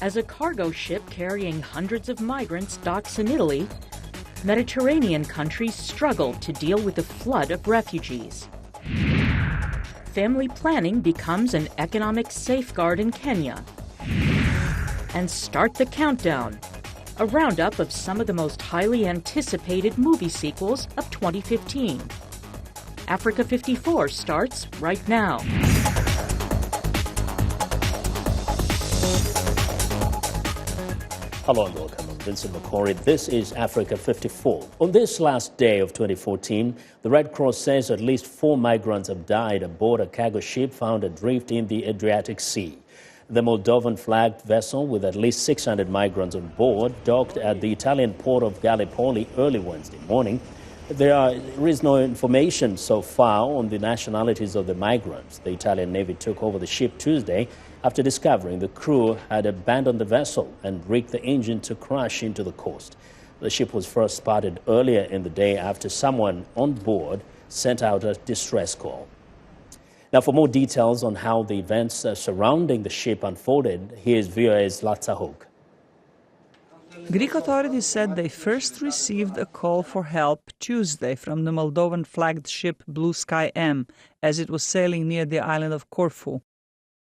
As a cargo ship carrying hundreds of migrants docks in Italy, Mediterranean countries struggle to deal with the flood of refugees. Family planning becomes an economic safeguard in Kenya. And start the countdown, a roundup of some of the most highly anticipated movie sequels of 2015. Africa 54 starts right now. Hello and welcome. I'm Vincent McCory. This is Africa 54. On this last day of 2014, the Red Cross says at least 4 migrants have died aboard a cargo ship found adrift in the Adriatic Sea. The Moldovan-flagged vessel, with at least 600 migrants on board, docked at the Italian port of Gallipoli early Wednesday morning. There is no information so far on the nationalities of the migrants. The Italian Navy took over the ship Tuesday after discovering the crew had abandoned the vessel and rigged the engine to crash into the coast. The ship was first spotted earlier in the day after someone on board sent out a distress call. Now, for more details on how the events surrounding the ship unfolded, here's VOA's Latza Hook. Greek authorities said they first received a call for help Tuesday from the Moldovan-flagged ship Blue Sky M as it was sailing near the island of Corfu.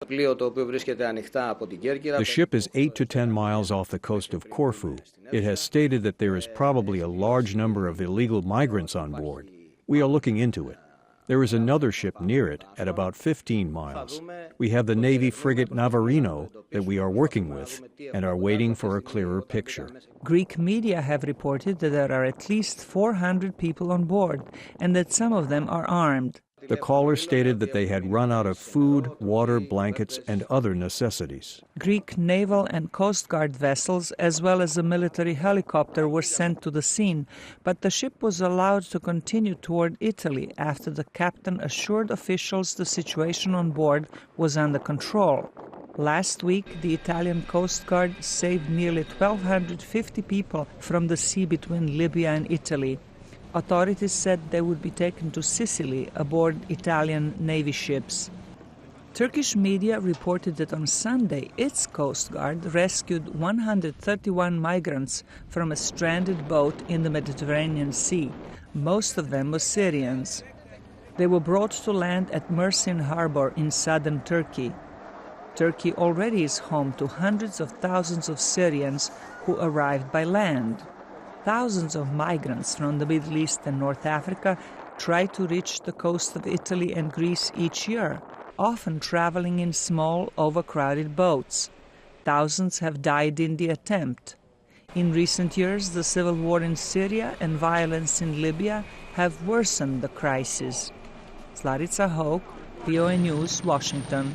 The ship is 8 to 10 miles off the coast of Corfu. It has stated that there is probably a large number of illegal migrants on board. We are looking into it. There is another ship near it at about 15 miles. We have the Navy frigate Navarino that we are working with and are waiting for a clearer picture. Greek media have reported that there are at least 400 people on board and that some of them are armed. The caller stated that they had run out of food, water, blankets, and other necessities. Greek naval and coast guard vessels, as well as a military helicopter, were sent to the scene, but the ship was allowed to continue toward Italy after the captain assured officials the situation on board was under control. Last week, the Italian Coast Guard saved nearly 1,250 people from the sea between Libya and Italy. Authorities said they would be taken to Sicily aboard Italian Navy ships. Turkish media reported that on Sunday, its Coast Guard rescued 131 migrants from a stranded boat in the Mediterranean Sea. Most of them were Syrians. They were brought to land at Mersin harbor in southern Turkey. Turkey already is home to hundreds of thousands of Syrians who arrived by land. Thousands of migrants from the Middle East and North Africa try to reach the coast of Italy and Greece each year, often traveling in small, overcrowded boats. Thousands have died in the attempt. In recent years, the civil war in Syria and violence in Libya have worsened the crisis. Slaritza Hoke, VOA News, Washington.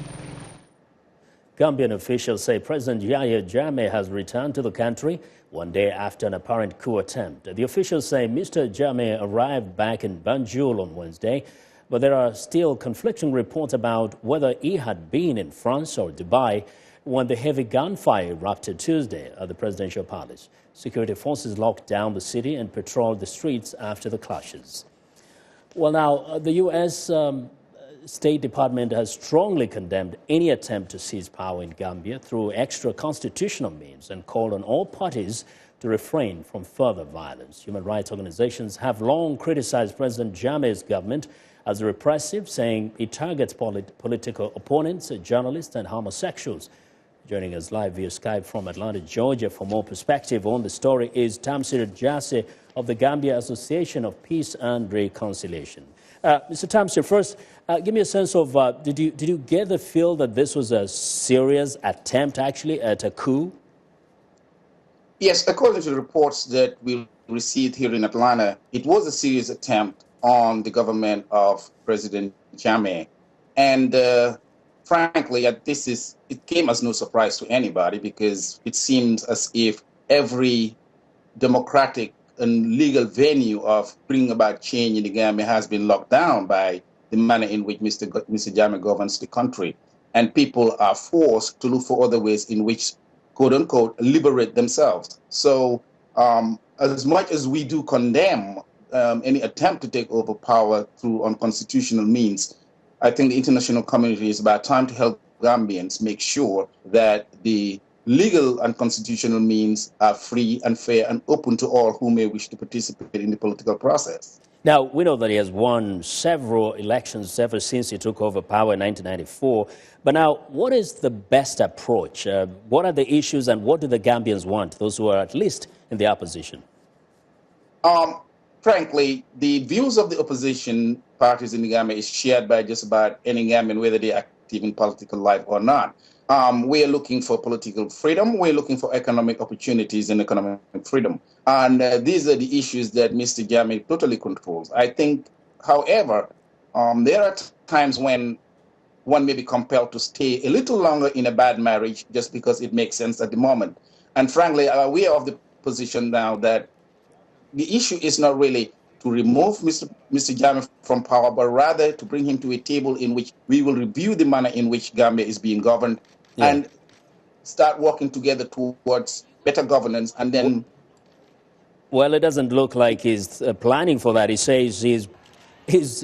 Gambian officials say President Yahya Jammeh has returned to the country one day after an apparent coup attempt. The officials say Mr. Jammeh arrived back in Banjul on Wednesday, but there are still conflicting reports about whether he had been in France or Dubai when the heavy gunfire erupted Tuesday at the presidential palace. Security forces locked down the city and patrolled the streets after the clashes. Well, now, the U.S. State Department has strongly condemned any attempt to seize power in Gambia through extra-constitutional means and called on all parties to refrain from further violence. Human rights organizations have long criticized President Jammeh's government as repressive, saying it targets political opponents, journalists, and homosexuals. Joining us live via Skype from Atlanta, Georgia, for more perspective on the story is Tamsir Jasseh of the Gambia Association of Peace and Reconciliation. Mr. Tamsir, first, give me a sense of, did you get the feel that this was a serious attempt, actually, at a coup? Yes, according to the reports that we received here in Atlanta, it was a serious attempt on the government of President Jammeh. And frankly, it came as no surprise to anybody because it seems as if every democratic and legal venue of bringing about change in the Gambia has been locked down by the manner in which Mr. Jammeh governs the country. And people are forced to look for other ways in which, quote unquote, liberate themselves. So as much as we do condemn any attempt to take over power through unconstitutional means, I think the international community is about time to help Gambians make sure that the legal and constitutional means are free and fair and open to all who may wish to participate in the political process. Now, we know that he has won several elections ever since he took over power in 1994. But now, what is the best approach? What are the issues and what do the Gambians want, those who are at least in the opposition? Frankly, the views of the opposition parties in the Gambia is shared by just about any Gambian, whether they're active in political life or not. We are looking for political freedom. We're looking for economic opportunities and economic freedom. And these are the issues that Mr. Jammeh totally controls. I think, however, there are times when one may be compelled to stay a little longer in a bad marriage just because it makes sense at the moment. And frankly, we are of the position now that the issue is not really to remove Mr. Jammeh from power, but rather to bring him to a table in which we will review the manner in which Gambia is being governed and start working together towards better governance. And then, well, it doesn't look like he's planning for that. He says he's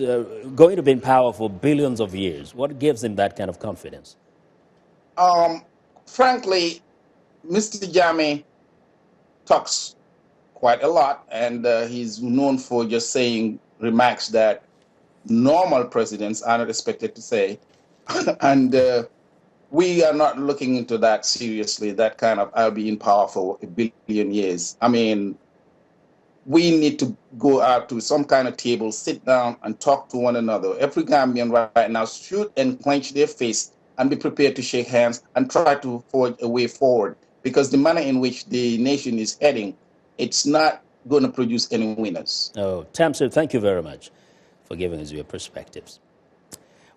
going to be in power for billions of years. What gives him that kind of confidence? Frankly, Mr. Jammeh talks quite a lot, and he's known for just saying remarks that normal presidents are not expected to say. And we are not looking into that seriously, that kind of I'll be in power for a billion years. I mean, we need to go out to some kind of table, sit down and talk to one another. Every Gambian right now should clench their fist and be prepared to shake hands and try to forge a way forward, because the manner in which the nation is heading, it's not going to produce any winners. Oh, Tamsir, thank you very much for giving us your perspectives.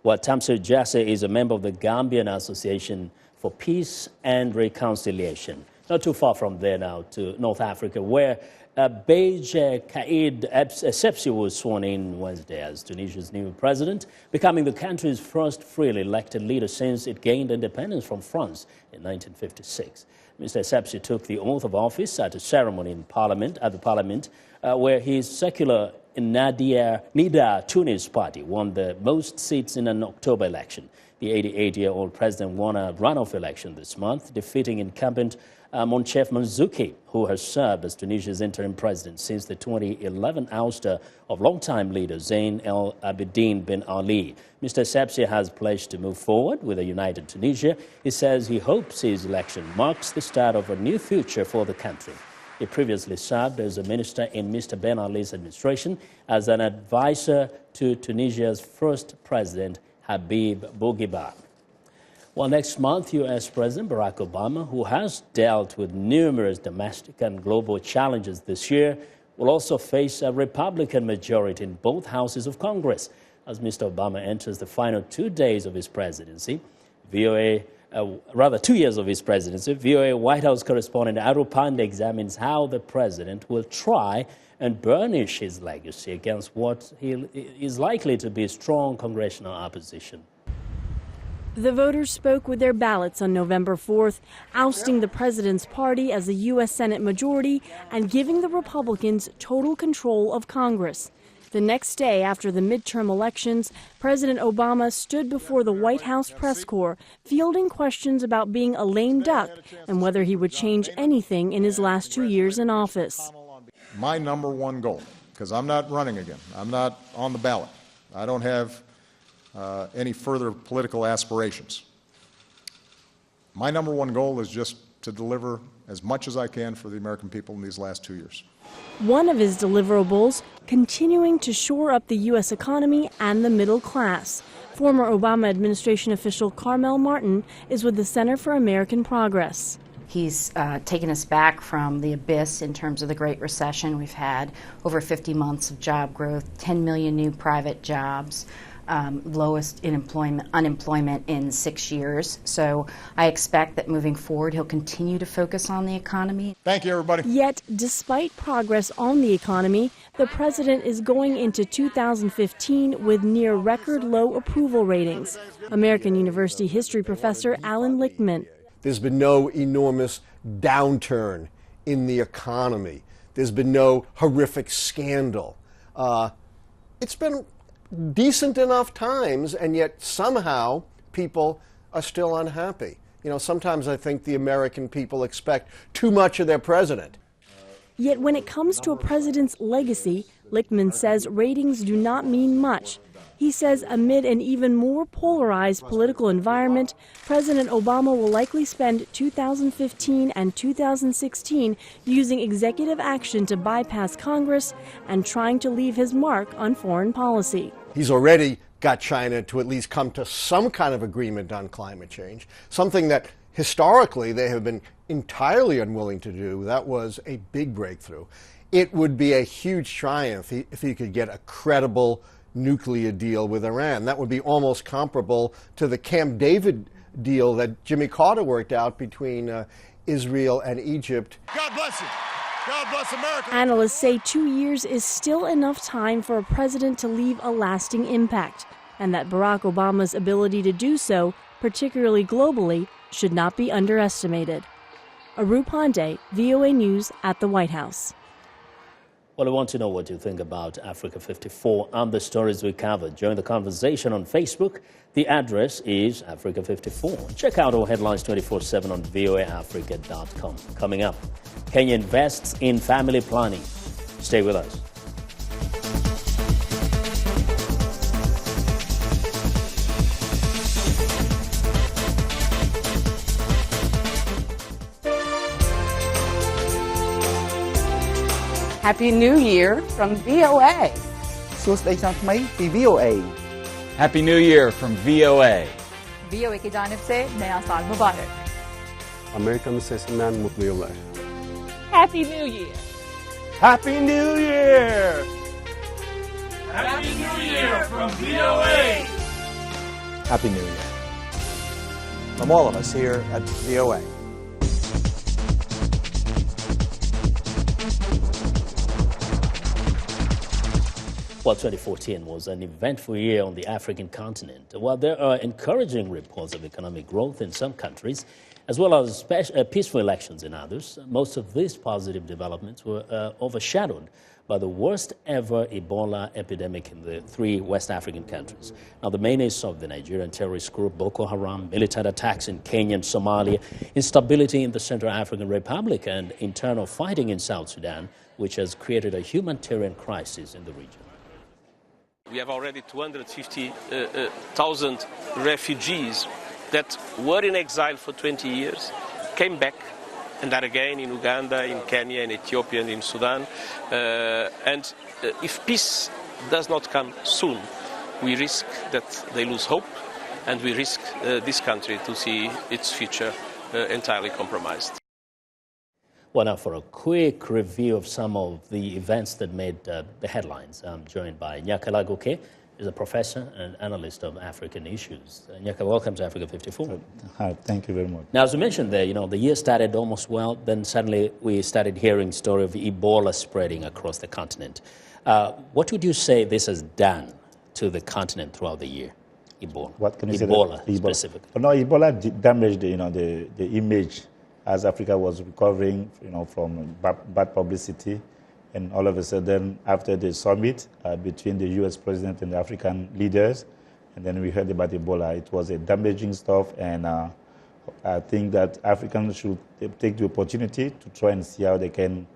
Well, Tamsir Jasseh is a member of the Gambian Association for Peace and Reconciliation. Not too far from there now to North Africa, where Beji Caid Essebsi was sworn in Wednesday as Tunisia's new president, becoming the country's first freely elected leader since it gained independence from France in 1956. Mr. Essebsi took the oath of office at a ceremony in the parliament, where his secular Nida Tunis party won the most seats in an October election. The 88-year-old president won a runoff election this month, defeating incumbent Monchef Manzouki, who has served as Tunisia's interim president since the 2011 ouster of longtime leader Zain El Abidine bin Ali. Mr. Essebsi has pledged to move forward with a united Tunisia. He says he hopes his election marks the start of a new future for the country. He previously served as a minister in Mr. Ben Ali's administration as an advisor to Tunisia's first president, Habib Bourguiba. Well, next month, U.S. President Barack Obama, who has dealt with numerous domestic and global challenges this year, will also face a Republican majority in both houses of Congress. As Mr. Obama enters the final 2 days of his presidency, 2 years of his presidency, VOA White House correspondent Aru Pande examines how the president will try and burnish his legacy against what is likely to be strong congressional opposition. The voters spoke with their ballots on November 4th, ousting the president's party as the U.S. Senate majority and giving the Republicans total control of Congress. The next day after the midterm elections, President Obama stood before the White House press corps, fielding questions about being a lame duck and whether he would change anything in his last 2 years in office. My number one goal, because I'm not running again, I'm not on the ballot, I don't have any further political aspirations. My number one goal is just to deliver as much as I can for the American people in these last 2 years. One of his deliverables, continuing to shore up the U.S. economy and the middle class. Former Obama administration official Carmel Martin is with the Center for American Progress. He's taken us back from the abyss in terms of the Great Recession. We've had over 50 months of job growth, 10 million new private jobs, lowest unemployment in 6 years. So I expect that moving forward, he'll continue to focus on the economy. Thank you, everybody. Yet, despite progress on the economy, the president is going into 2015 with near record low approval ratings. American University history professor Alan Lichtman. There's been no enormous downturn in the economy. There's been no horrific scandal. It's been decent enough times, and yet somehow people are still unhappy. You know, sometimes I think the American people expect too much of their president. Yet when it comes to a president's legacy, Lichtman says ratings do not mean much. He says amid an even more polarized political environment, President Obama will likely spend 2015 and 2016 using executive action to bypass Congress and trying to leave his mark on foreign policy. He's already got China to at least come to some kind of agreement on climate change, something that historically they have been entirely unwilling to do. That was a big breakthrough. It would be a huge triumph if he could get a credible nuclear deal with Iran. That would be almost comparable to the Camp David deal that Jimmy Carter worked out between Israel and Egypt. God bless you. God bless America. Analysts say 2 years is still enough time for a president to leave a lasting impact, and that Barack Obama's ability to do so, particularly globally, should not be underestimated. Aru Pandey, VOA News at the White House. Well, I want to know what you think about Africa 54 and the stories we covered. Join the conversation on Facebook. The address is Africa 54. Check out our headlines 24/7 on voaafrica.com. Coming up, Kenya invests in family planning. Stay with us. Happy New Year from VOA. Suốt đây sang mấy thì VOA. Happy New Year from VOA. VOA की जानिब से नया साल मुबारक. American से सम्मान मुतमियोला. Happy New Year. Happy New Year. Happy New Year from VOA. Happy New Year. From all of us here at VOA. Well, 2014 was an eventful year on the African continent. While there are encouraging reports of economic growth in some countries, as well as peaceful elections in others, most of these positive developments were overshadowed by the worst ever Ebola epidemic in the 3 West African countries. Now, the menace of the Nigerian terrorist group Boko Haram, militant attacks in Kenya and Somalia, instability in the Central African Republic, and internal fighting in South Sudan, which has created a humanitarian crisis in the region. We have already 250,000 refugees that were in exile for 20 years, came back, and are again in Uganda, in Kenya, in Ethiopia, and in Sudan. If peace does not come soon, we risk that they lose hope, and we risk this country to see its future entirely compromised. Well, now for a quick review of some of the events that made the headlines, I'm joined by Nyaka Goke, who's a professor and analyst of African issues. Nyaka, welcome to Africa 54. Hi, thank you very much. Now, as you mentioned there, the year started almost well, then suddenly we started hearing story of Ebola spreading across the continent. What would you say this has done to the continent throughout the year? Ebola. What can you Ebola say? Specifically. No, Ebola damaged the image as Africa was recovering, from bad publicity, and all of a sudden, after the summit between the U.S. president and the African leaders, and then we heard about Ebola. It was a damaging stuff, and I think that Africans should take the opportunity to try and see how they can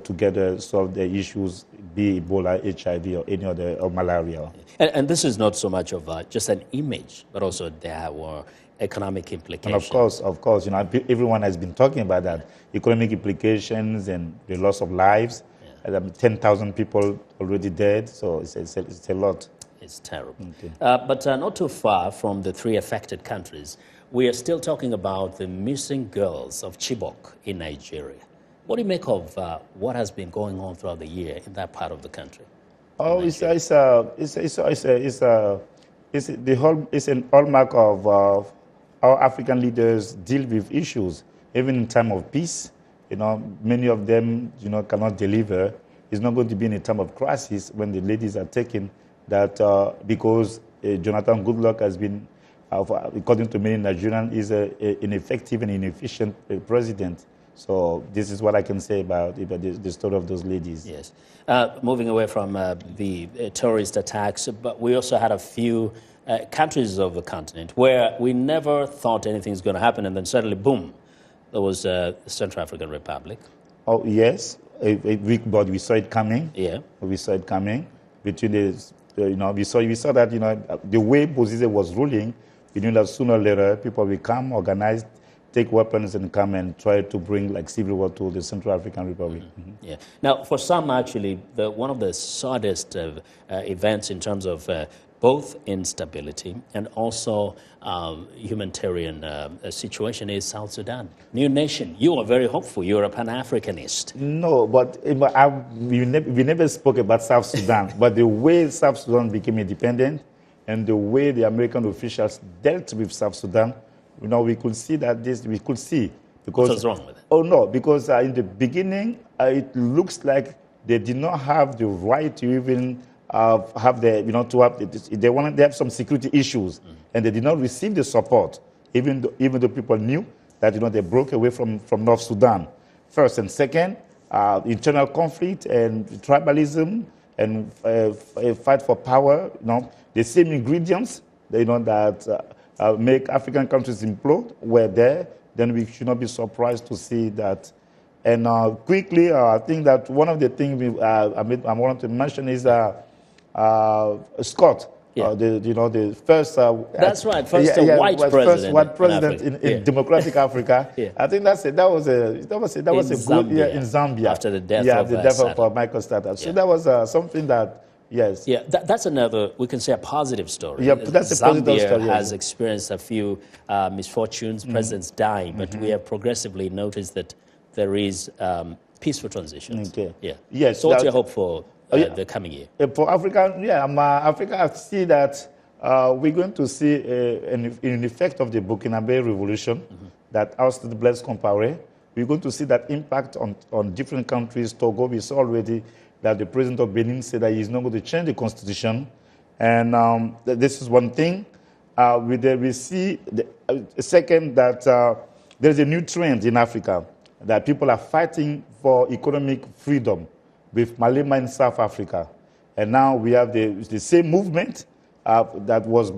together solve the issues, be Ebola, HIV, or any other, or malaria. And this is not so much of just an image, but also there were economic implications. And of course, everyone has been talking about that, economic implications and the loss of lives. Yeah. 10,000 people already dead, so it's a lot. It's terrible. Okay. But not too far from the 3 affected countries, we are still talking about the missing girls of Chibok in Nigeria. What do you make of what has been going on throughout the year in that part of the country? Oh, it's an hallmark of how African leaders deal with issues, even in time of peace. Many of them, cannot deliver. It's not going to be in a time of crisis when the ladies are taken that because Jonathan Goodluck has been, according to many Nigerians, is an ineffective and inefficient president. So this is what I can say about the story of those ladies. Yes. Moving away from the terrorist attacks, but we also had a few countries of the continent where we never thought anything's going to happen, and then suddenly, boom, there was the Central African Republic. Oh, yes, but we saw it coming. Yeah. We saw it coming. Between the, we saw that, the way Bozizé was ruling, we knew that sooner or later people will come, organize, take weapons and come and try to bring like civil war to the Central African Republic. Mm-hmm. Yeah. Now, for some, actually, one of the saddest events in terms of both instability and also humanitarian situation is South Sudan. New nation. You are very hopeful. You're a Pan-Africanist. No, but we never spoke about South Sudan. But the way South Sudan became independent and the way the American officials dealt with South Sudan, we could see that we could see. Because, what's wrong with it? Oh, no, because in the beginning, it looks like they did not have the right to even have the, they have some security issues, and they did not receive the support, even though people knew that, they broke away from North Sudan. First and second, internal conflict and tribalism and a fight for power, the same ingredients, that make African countries implode were there. Then we should not be surprised to see that. And quickly, I think that one of the things I wanted to mention is Scott, yeah. The first. That's right. First white president. First white president in democratic Africa. Yeah. I think that was a good year in Zambia after the death of Michael Sata. So that was something that. Yes. Yeah, that's another, we can say, a positive story. Yeah, that's a positive story. Zambia has experienced a few misfortunes, presidents dying, but we have progressively noticed that there is peaceful transitions. Okay. Yeah. Yes. So what's your hope for the coming year? For Africa, Africa, I see that we're going to see an effect of the Burkinabe revolution that ousted Blaise Compaoré. We're going to see that impact on different countries. Togo, we saw already that the president of Benin said that he's not going to change the constitution. And this is one thing. We see, second, that there's a new trend in Africa, that people are fighting for economic freedom with Malema in South Africa. And now we have the same movement that was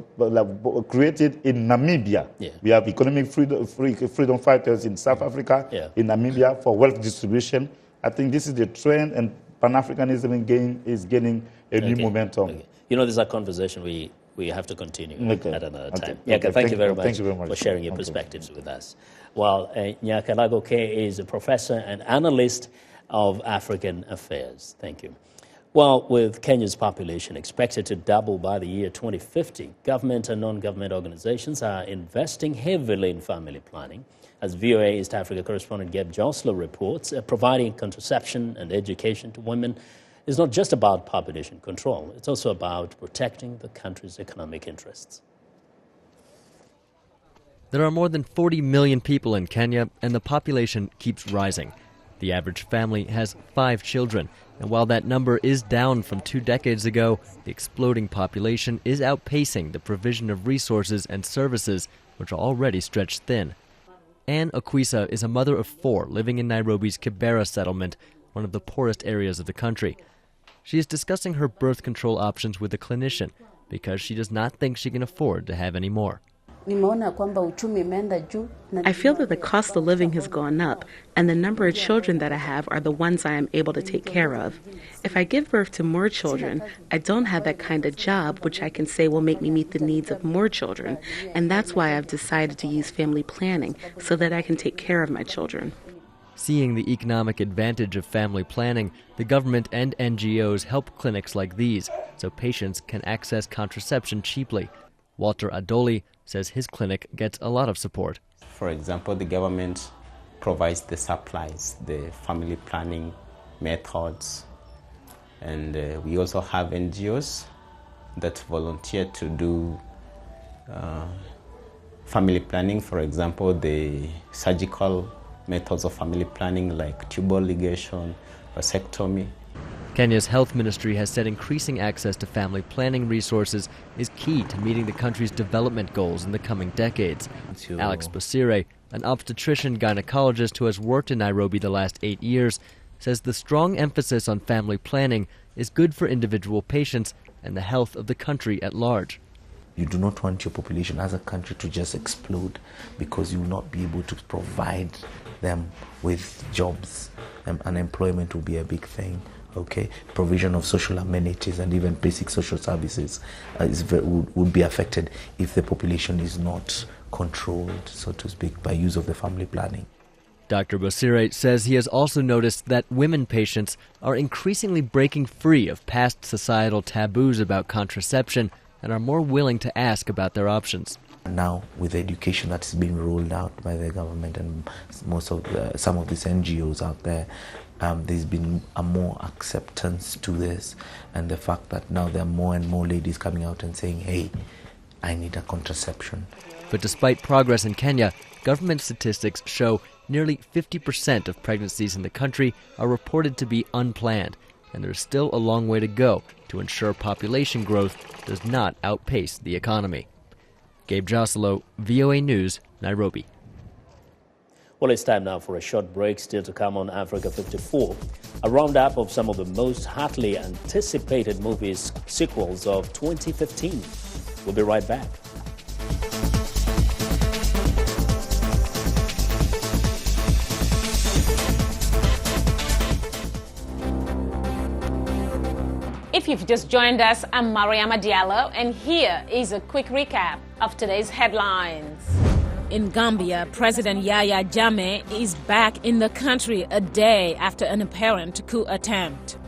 created in Namibia. Yeah. We have economic freedom fighters in South Africa, in Namibia for wealth distribution. I think this is the trend, and Pan-Africanism is gaining a new momentum. Okay. This is a conversation we have to continue at another time. Okay. Thank you very much for sharing your perspectives with us. Well, Nyakalago K is a professor and analyst of African affairs. Thank you. Well, with Kenya's population expected to double by the year 2050, government and non-government organizations are investing heavily in family planning. As VOA East Africa correspondent Gabe Josler reports, providing contraception and education to women is not just about population control. It's also about protecting the country's economic interests. There are more than 40 million people in Kenya, and the population keeps rising. The average family has 5 children, and while that number is down from 2 decades ago, the exploding population is outpacing the provision of resources and services, which are already stretched thin. Anne Okwisa is a mother of 4 living in Nairobi's Kibera settlement, one of the poorest areas of the country. She is discussing her birth control options with a clinician because she does not think she can afford to have any more. I feel that the cost of living has gone up, and the number of children that I have are the ones I am able to take care of. If I give birth to more children, I don't have that kind of job which I can say will make me meet the needs of more children, and that's why I've decided to use family planning so that I can take care of my children. Seeing the economic advantage of family planning, the government and NGOs help clinics like these so patients can access contraception cheaply. Walter Adoli says his clinic gets a lot of support. For example, the government provides the supplies, the family planning methods, and we also have NGOs that volunteer to do family planning. For example, the surgical methods of family planning like tubal ligation, vasectomy. Kenya's health ministry has said increasing access to family planning resources is key to meeting the country's development goals in the coming decades. Alex Bosire, an obstetrician-gynecologist who has worked in Nairobi the last 8 years, says the strong emphasis on family planning is good for individual patients and the health of the country at large. You do not want your population as a country to just explode because you will not be able to provide them with jobs. Unemployment will be a big thing. Okay, provision of social amenities and even basic social services would be affected if the population is not controlled, so to speak, by use of the family planning. Dr. Bosire says he has also noticed that women patients are increasingly breaking free of past societal taboos about contraception and are more willing to ask about their options. Now, with the education that's being rolled out by the government and some of these NGOs out there, there's been a more acceptance to this, and the fact that now there are more and more ladies coming out and saying, hey, I need a contraception. But despite progress in Kenya, government statistics show nearly 50% of pregnancies in the country are reported to be unplanned, and there's still a long way to go to ensure population growth does not outpace the economy. Gabe Joselo, VOA News, Nairobi. Well, it's time now for a short break. Still to come on Africa 54. A roundup of some of the most hotly anticipated movies sequels of 2015. We'll be right back. If you've just joined us, I'm Mariama Diallo, and here is a quick recap of today's headlines. In Gambia, President Yahya Jammeh is back in the country a day after an apparent coup attempt.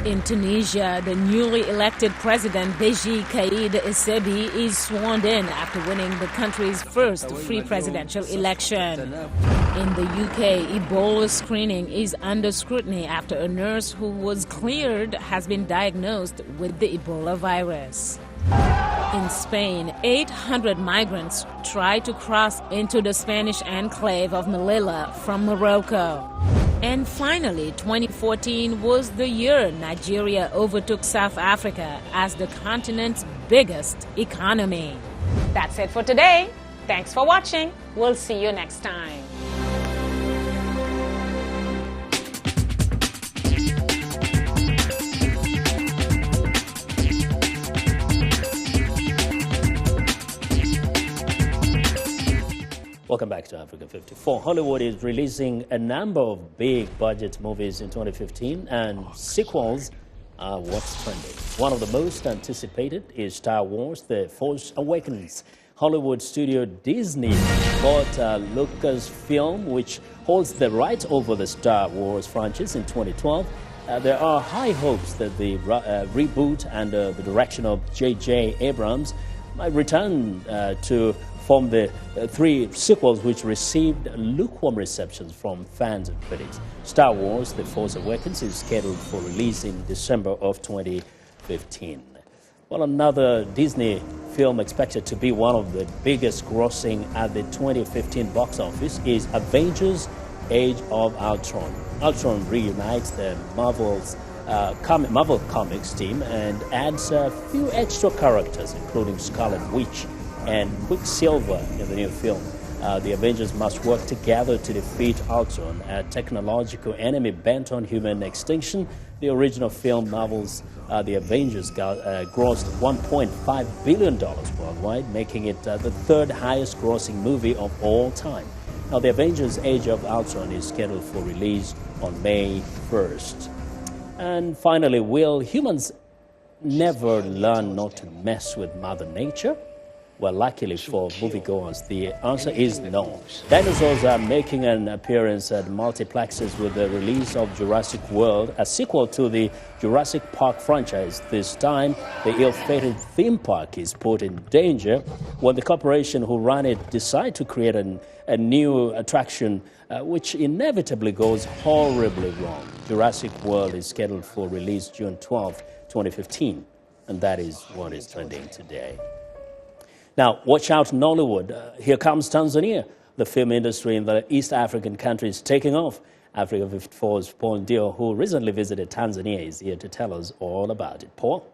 In Tunisia, the newly elected president Beji Caid Essebsi is sworn in after winning the country's first free presidential election. In the UK, Ebola screening is under scrutiny after a nurse who was cleared has been diagnosed with the Ebola virus. In Spain, 800 migrants tried to cross into the Spanish enclave of Melilla from Morocco. And finally, 2014 was the year Nigeria overtook South Africa as the continent's biggest economy. That's it for today. Thanks for watching. We'll see you next time. Welcome back to Africa 54. Hollywood is releasing a number of big budget movies in 2015, and sequels are what's trending. One of the most anticipated is Star Wars: The Force Awakens. Hollywood studio Disney bought Lucasfilm, which holds the rights over the Star Wars franchise, in 2012. There are high hopes that the reboot under the direction of J.J. Abrams might return to form the three sequels which received lukewarm receptions from fans and critics. Star Wars: The Force Awakens is scheduled for release in December of 2015. Well, another Disney film expected to be one of the biggest grossing at the 2015 box office is Avengers: Age of Ultron. Ultron reunites the Marvel Comics team and adds a few extra characters, including Scarlet Witch and Quicksilver in the new film. The Avengers must work together to defeat Ultron, a technological enemy bent on human extinction. The original film Marvel's The Avengers grossed $1.5 billion worldwide, making it the third highest grossing movie of all time. Now, The Avengers: Age of Ultron is scheduled for release on May 1st. And finally, will humans never learn not to mess with Mother Nature? Well, luckily for moviegoers, the answer is no. Dinosaurs are making an appearance at multiplexes with the release of Jurassic World, a sequel to the Jurassic Park franchise. This time, the ill-fated theme park is put in danger when the corporation who ran it decide to create a new attraction, which inevitably goes horribly wrong. Jurassic World is scheduled for release June 12, 2015, and that is what is trending today. Now, watch out, Nollywood. Here comes Tanzania. The film industry in the East African country is taking off. Africa 54's Paul Dio, who recently visited Tanzania, is here to tell us all about it. Paul?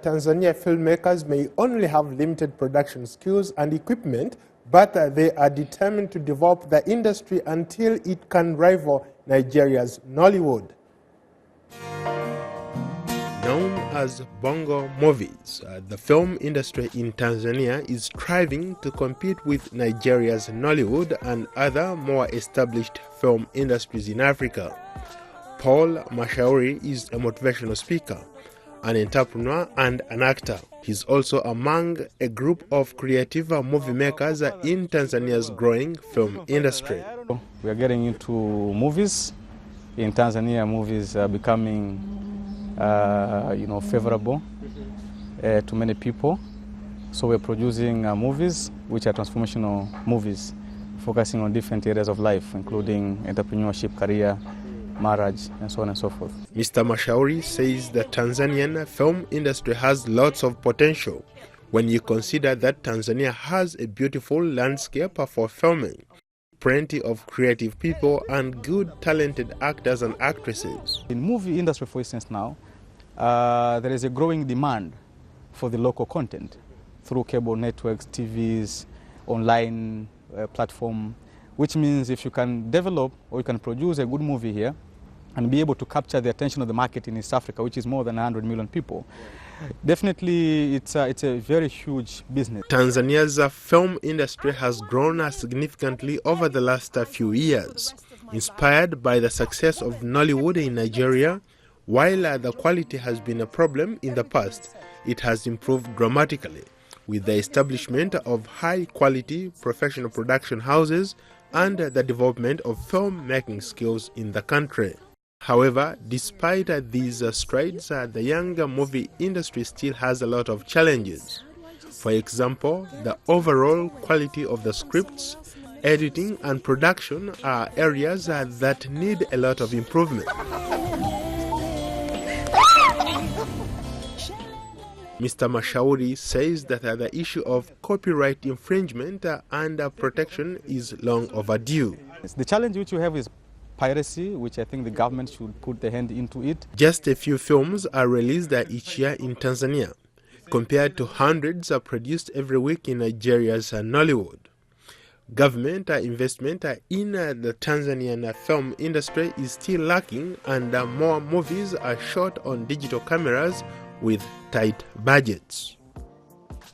Tanzania filmmakers may only have limited production skills and equipment, but they are determined to develop the industry until it can rival Nigeria's Nollywood. Known as Bongo Movies. The film industry in Tanzania is striving to compete with Nigeria's Nollywood and other more established film industries in Africa. Paul Mashauri is a motivational speaker, an entrepreneur and an actor. He's also among a group of creative movie makers in Tanzania's growing film industry. We are getting into movies. In Tanzania, movies are becoming favorable to many people. So we're producing movies which are transformational movies, focusing on different areas of life, including entrepreneurship, career, marriage, and so on and so forth. Mr. Mashauri says the Tanzanian film industry has lots of potential when you consider that Tanzania has a beautiful landscape for filming, plenty of creative people and good talented actors and actresses. In movie industry, for instance, now, there is a growing demand for the local content through cable networks, TVs, online platform, which means if you can develop or you can produce a good movie here and be able to capture the attention of the market in East Africa, which is more than 100 million people, definitely it's a very huge business. Tanzania's film industry has grown significantly over the last few years, inspired by the success of Nollywood in Nigeria. While the quality has been a problem in the past, it has improved dramatically with the establishment of high-quality professional production houses and the development of film-making skills in the country. However, despite these strides, the young movie industry still has a lot of challenges. For example, the overall quality of the scripts, editing and production are areas that need a lot of improvement. Mr. Mashauri says that the issue of copyright infringement and protection is long overdue. The challenge which you have is piracy, which I think the government should put their hand into it. Just a few films are released each year in Tanzania, compared to hundreds are produced every week in Nigeria's Nollywood. Government investment in the Tanzanian film industry is still lacking, and more movies are shot on digital cameras with tight budgets.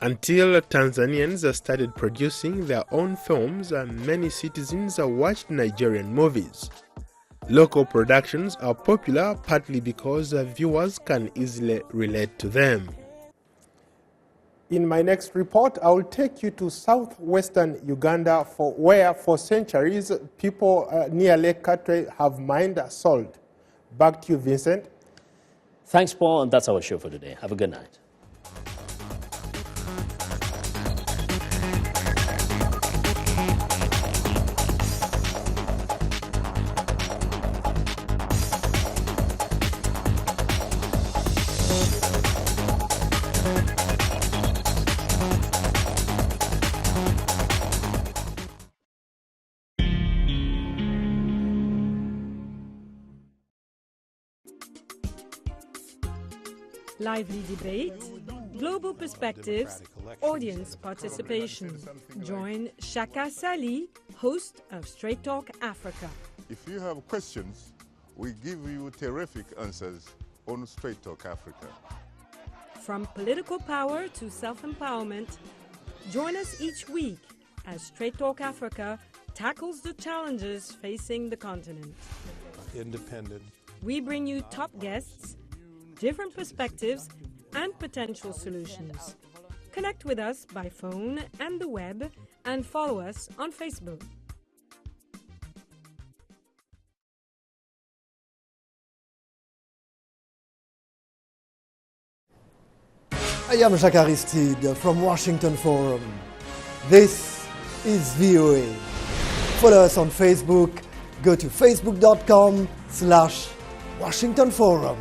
Until Tanzanians started producing their own films, many citizens watched Nigerian movies. Local productions are popular partly because viewers can easily relate to them. In my next report, I will take you to southwestern Uganda where for centuries people near Lake Katwe have mined salt. Back to you, Vincent. Thanks, Paul, and that's our show for today. Have a good night. Lively debate, global perspectives, audience participation. Join Shaka Sali, host of Straight Talk Africa. If you have questions, we give you terrific answers on Straight Talk Africa. From political power to self-empowerment, join us each week as Straight Talk Africa tackles the challenges facing the continent. Independent. We bring you top guests, different perspectives, and potential solutions. Connect with us by phone and the web, and follow us on Facebook. I am Jacques Aristide from Washington Forum. This is VOA. Follow us on Facebook. Go to facebook.com/Washington Forum.